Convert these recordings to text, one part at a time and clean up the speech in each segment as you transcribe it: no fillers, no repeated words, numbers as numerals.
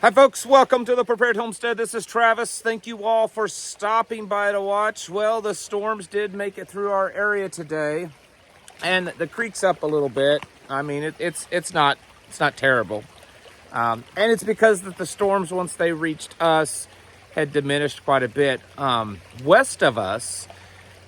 Hi folks, welcome to the Prepared Homestead. This is Travis. Thank you all for stopping by to watch. Well, the storms did make it through our area today, and the creek's up a little bit. I mean, it's not terrible, and it's because that the storms, once they reached us, had diminished quite a bit. West of us,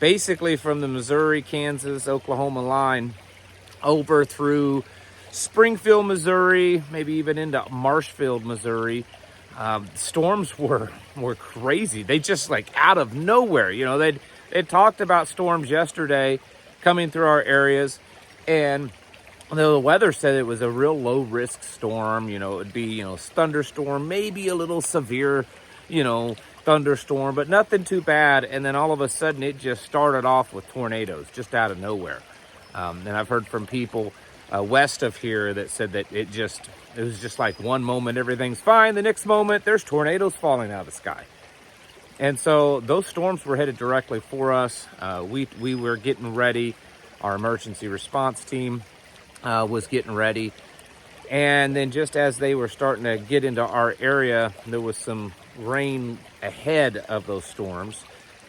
basically from the Missouri, Kansas, Oklahoma line over through Springfield, Missouri, maybe even into Marshfield, Missouri. Storms were crazy. They just like out of nowhere. You know, they'd talked about storms yesterday coming through our areas, and the weather said it was a real low risk storm. You know, it would be, thunderstorm, maybe a little severe, thunderstorm, but nothing too bad. And then all of a sudden it just started off with tornadoes just out of nowhere. And I've heard from people west of here that said that it was just like one moment everything's fine, the next moment there's tornadoes falling out of the sky. And so those storms were headed directly for us. We were getting ready. Our emergency response team was getting ready, and then just as they were starting to get into our area, there was some rain ahead of those storms,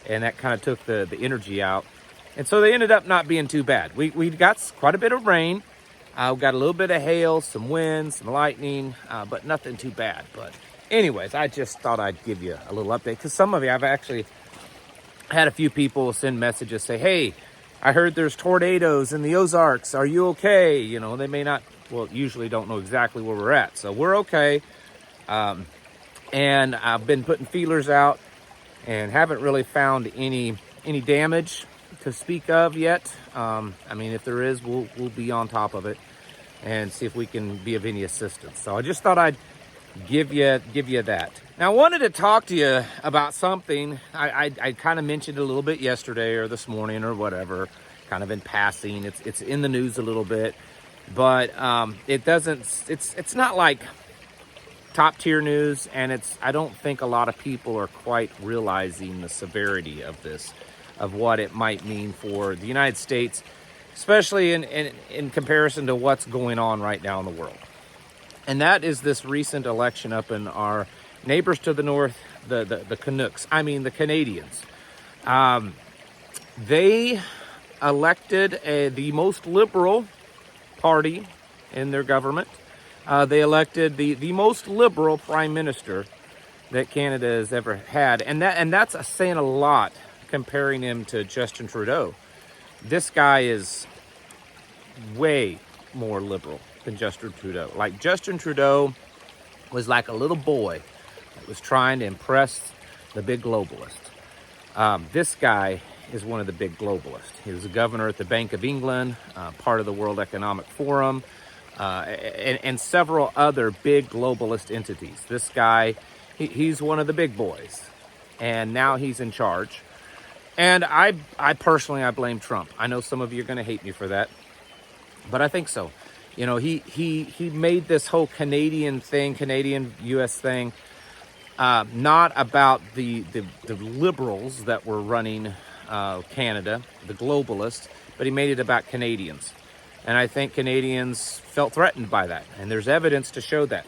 and that kind of took the energy out. And so they ended up not being too bad. We got quite a bit of rain. We got a little bit of hail, some wind, some lightning, but nothing too bad. But anyways, I just thought I'd give you a little update, because some of you, I've actually had a few people send messages, say, hey, I heard there's tornadoes in the Ozarks. Are you okay? You know, they may not, usually don't know exactly where we're at. So we're okay. And I've been putting feelers out and haven't really found any damage to speak of yet. I mean, if there is, we'll be on top of it and see if we can be of any assistance. So I just thought I'd give you that. Now, I wanted to talk to you about something. I kind of mentioned a little bit yesterday or this morning or whatever, kind of in passing. It's in the news a little bit, but it's not like top tier news, and I don't think a lot of people are quite realizing the severity of this, of what it might mean for the United States, especially in comparison to what's going on right now in the world. And that is this recent election up in our neighbors to the north, the Canucks. I mean, the Canadians. They elected the most liberal party in their government. They elected the most liberal prime minister that Canada has ever had. And that's saying a lot, comparing him to Justin Trudeau. This guy is way more liberal than Justin Trudeau. Like, Justin Trudeau was like a little boy that was trying to impress the big globalist. This guy is one of the big globalists. He was a governor at the Bank of England, part of the World Economic Forum, and several other big globalist entities. This guy, he's one of the big boys, and now he's in charge. And I personally, I blame Trump. I know some of you are going to hate me for that, but I think so. You know, he made this whole Canadian U.S. thing, not about the liberals that were running Canada, the globalists, but he made it about Canadians. And I think Canadians felt threatened by that. And there's evidence to show that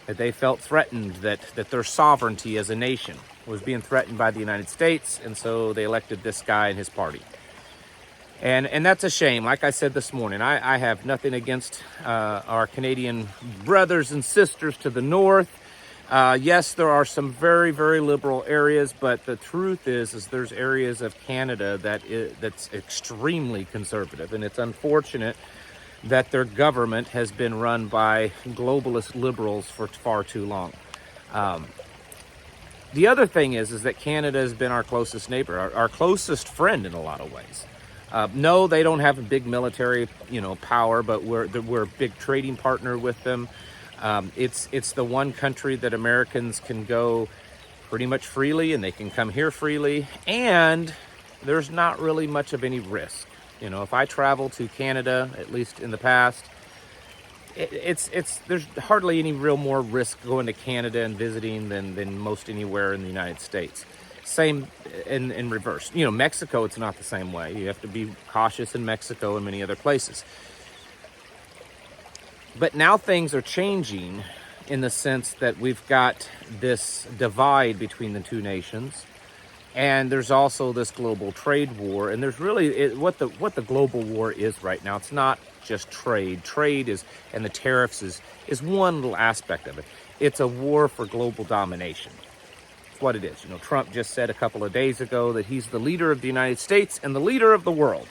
they felt threatened, that their sovereignty as a nation was being threatened by the United States, and so they elected this guy and his party. And that's a shame. Like I said this morning, I have nothing against our Canadian brothers and sisters to the north. Yes, there are some very, very liberal areas, but the truth is there's areas of Canada that's extremely conservative, and it's unfortunate that their government has been run by globalist liberals for far too long. The other thing is that Canada has been our closest neighbor, our closest friend in a lot of ways. No, they don't have a big military, power, but we're a big trading partner with them. It's the one country that Americans can go pretty much freely, and they can come here freely, and there's not really much of any risk. If I travel to Canada, at least in the past, there's hardly any real more risk going to Canada and visiting than most anywhere in the United States. Same in reverse. Mexico, it's not the same way. You have to be cautious in Mexico and many other places. But now things are changing in the sense that we've got this divide between the two nations, and there's also this global trade war. And there's really what the global war is right now. It's not just trade. Trade is, and the tariffs is one little aspect of it. It's a war for global domination. It's what it is. You know, Trump just said a couple of days ago that he's the leader of the United States and the leader of the world.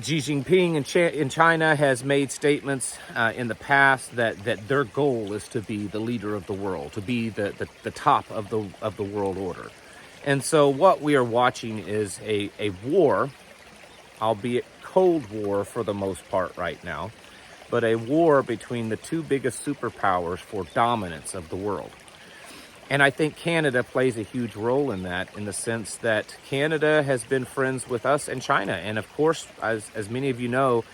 Xi Jinping in China has made statements in the past that their goal is to be the leader of the world, to be the top of the world order. And so what we are watching is a war, albeit Cold War for the most part right now, but a war between the two biggest superpowers for dominance of the world. And I think Canada plays a huge role in that, in the sense that Canada has been friends with us and China. And of course, as many of you know,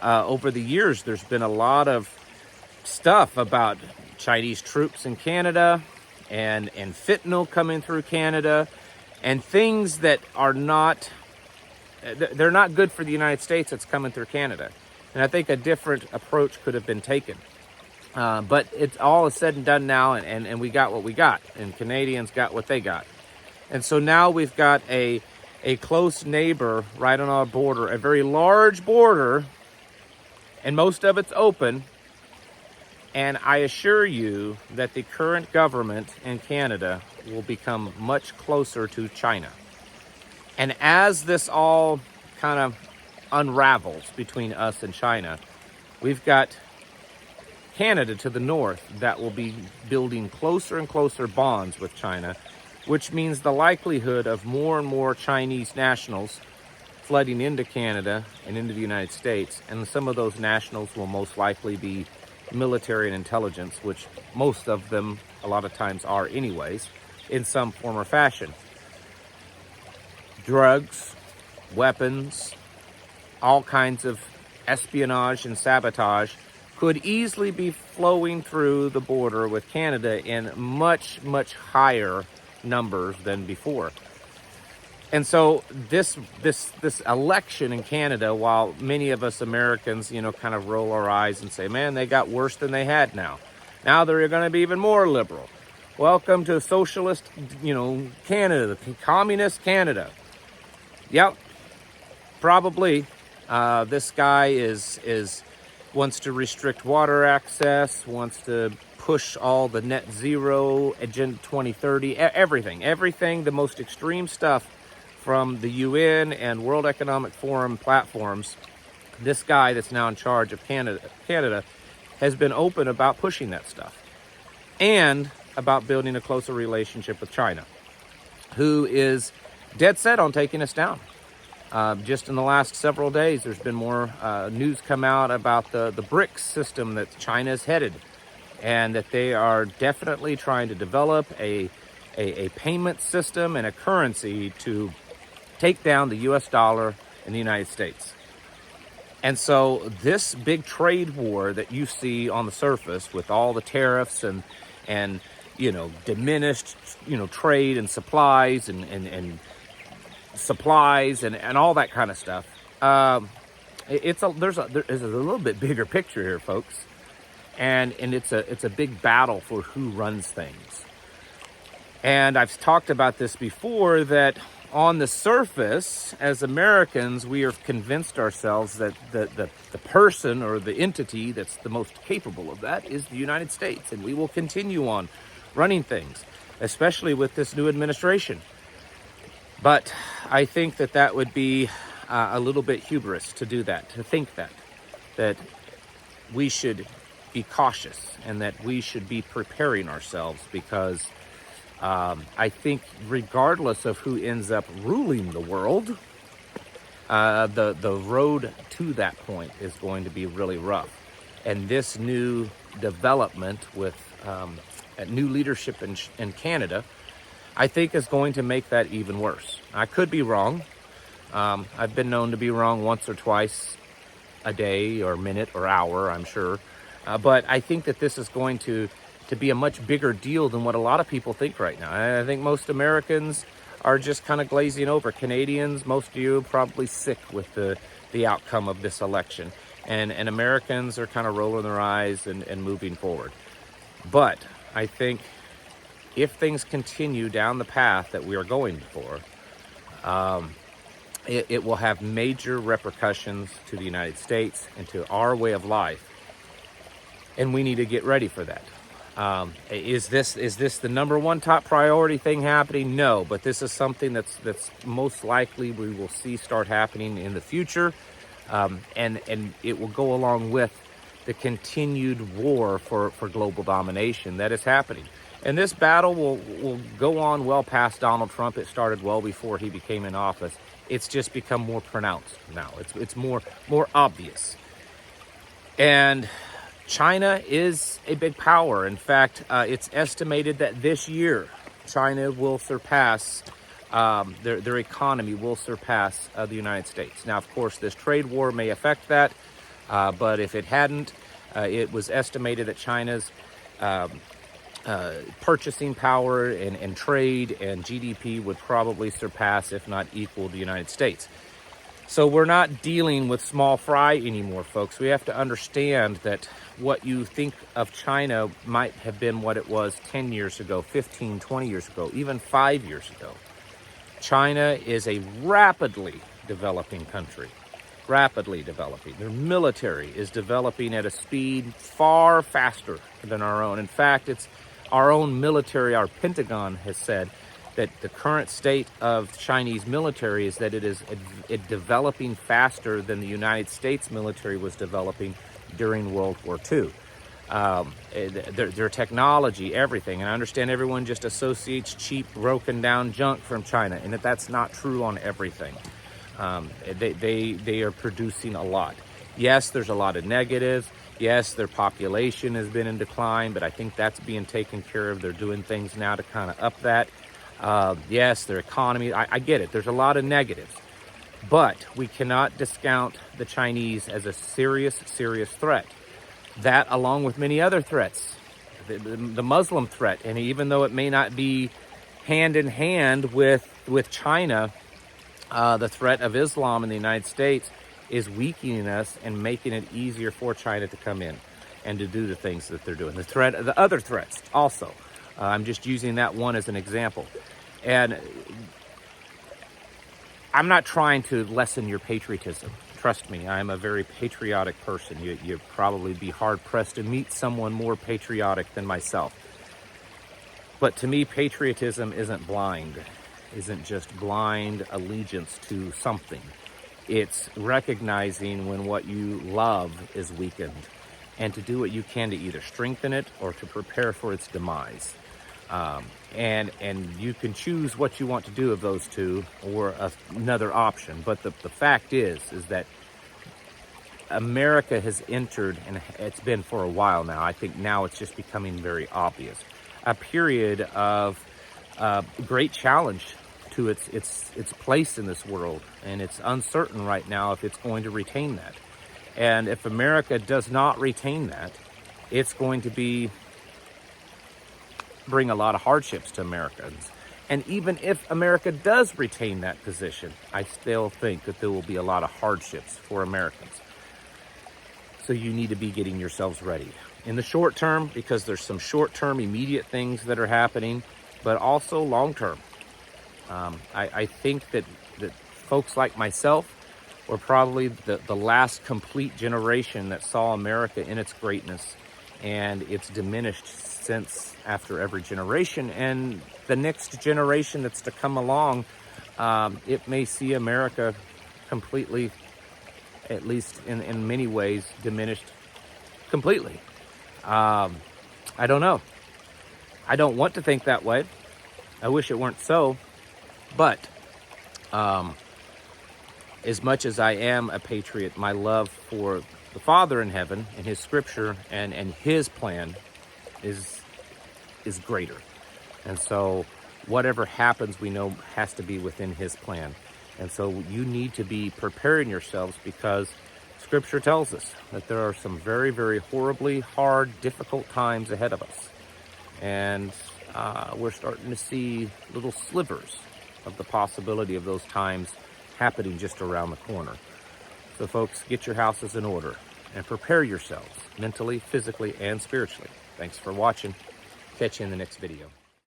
over the years, there's been a lot of stuff about Chinese troops in Canada and fentanyl coming through Canada, and things that are not, they're not good for the United States that's coming through Canada. And I think a different approach could have been taken. But it's all is said and done now, and we got what we got, and Canadians got what they got. And so now we've got a close neighbor right on our border, a very large border, and most of it's open. And I assure you that the current government in Canada will become much closer to China. And as this all kind of unravels between us and China, we've got Canada to the north that will be building closer and closer bonds with China, which means the likelihood of more and more Chinese nationals flooding into Canada and into the United States. And some of those nationals will most likely be military and intelligence, which most of them a lot of times are anyways, in some form or fashion. Drugs, weapons, all kinds of espionage and sabotage could easily be flowing through the border with Canada in much, much higher numbers than before. And so this election in Canada, while many of us Americans, you know, kind of roll our eyes and say, man, they got worse than they had now. Now they're going to be even more liberal. Welcome to socialist, you know, Canada, communist Canada. Yep, probably. This guy wants to restrict water access, wants to push all the net zero, Agenda 2030, everything, the most extreme stuff from the UN and World Economic Forum platforms. This guy that's now in charge of Canada has been open about pushing that stuff and about building a closer relationship with China, who is dead set on taking us down. Just in the last several days, there's been more news come out about the BRICS system that China's headed, and that they are definitely trying to develop a payment system and a currency to take down the US dollar in the United States. And so this big trade war that you see on the surface with all the tariffs and you know, diminished, you know, trade and supplies and supplies and all that kind of stuff. There's a little bit bigger picture here, folks, and it's a big battle for who runs things. And I've talked about this before, that on the surface, as Americans, we have convinced ourselves that the person or the entity that's the most capable of that is the United States, and we will continue on running things, especially with this new administration. But I think that would be a little bit hubris to do that, to think that we should be cautious and that we should be preparing ourselves, because I think regardless of who ends up ruling the world, the road to that point is going to be really rough. And this new development with new leadership in Canada, I think is going to make that even worse. I could be wrong. I've been known to be wrong once or twice a day or minute or hour, I'm sure. But I think that this is going to be a much bigger deal than what a lot of people think right now. I think most Americans are just kind of glazing over. Canadians, most of you, probably sick with the outcome of this election. And Americans are kind of rolling their eyes and moving forward. But I think if things continue down the path that we are going for, it will have major repercussions to the United States and to our way of life. And we need to get ready for that. Is this the number one top priority thing happening? No, but this is something that's most likely we will see start happening in the future, and it will go along with the continued war for global domination that is happening. And this battle will go on well past Donald Trump. It started well before he became in office. It's just become more pronounced now. It's more obvious. And China is a big power. In fact, it's estimated that this year China will surpass, their economy will surpass the United States. Now, of course, this trade war may affect that, but if it hadn't, it was estimated that China's purchasing power and trade and GDP would probably surpass, if not equal, the United States. So we're not dealing with small fry anymore, folks. We have to understand that what you think of China might have been what it was 10 years ago, 15, 20 years ago, even 5 years ago. China is a rapidly developing country, rapidly developing. Their military is developing at a speed far faster than our own. In fact, it's our own military, our Pentagon has said that the current state of Chinese military is that it is developing faster than the United States military was developing during World War II. Their technology, everything. And I understand everyone just associates cheap, broken down junk from China, and that's not true on everything. They are producing a lot. Yes, there's a lot of negatives. Yes, their population has been in decline, but I think that's being taken care of. They're doing things now to kind of up that. Yes, their economy, I get it. There's a lot of negatives, but we cannot discount the Chinese as a serious threat. That, along with many other threats, the Muslim threat, and even though it may not be hand in hand with China, the threat of Islam in the United States is weakening us and making it easier for China to come in and to do the things that they're doing. The other threats also. I'm just using that one as an example. And I'm not trying to lessen your patriotism. Trust me, I'm a very patriotic person. You'd probably be hard-pressed to meet someone more patriotic than myself. But to me, patriotism isn't just blind allegiance to something. It's recognizing when what you love is weakened and to do what you can to either strengthen it or to prepare for its demise. And you can choose what you want to do of those two or another option. But the fact is that America has entered, and it's been for a while now, I think now it's just becoming very obvious, a period of great challenge to its place in this world. And it's uncertain right now if it's going to retain that. And if America does not retain that, it's going to bring a lot of hardships to Americans. And even if America does retain that position, I still think that there will be a lot of hardships for Americans. So you need to be getting yourselves ready in the short term, because there's some short-term immediate things that are happening, but also long-term. I think that folks like myself were probably the last complete generation that saw America in its greatness, and it's diminished since after every generation. And the next generation that's to come along, it may see America completely, at least in many ways, diminished completely. I don't know. I don't want to think that way. I wish it weren't so. But as much as I am a patriot, my love for the Father in heaven and his scripture and his plan is greater. And so whatever happens, we know has to be within his plan. And so you need to be preparing yourselves, because scripture tells us that there are some very, very horribly hard, difficult times ahead of us. And we're starting to see little slivers of the possibility of those times happening just around the corner. So folks, get your houses in order. and prepare yourselves mentally, physically, and spiritually. Thanks for watching. Catch you in the next video.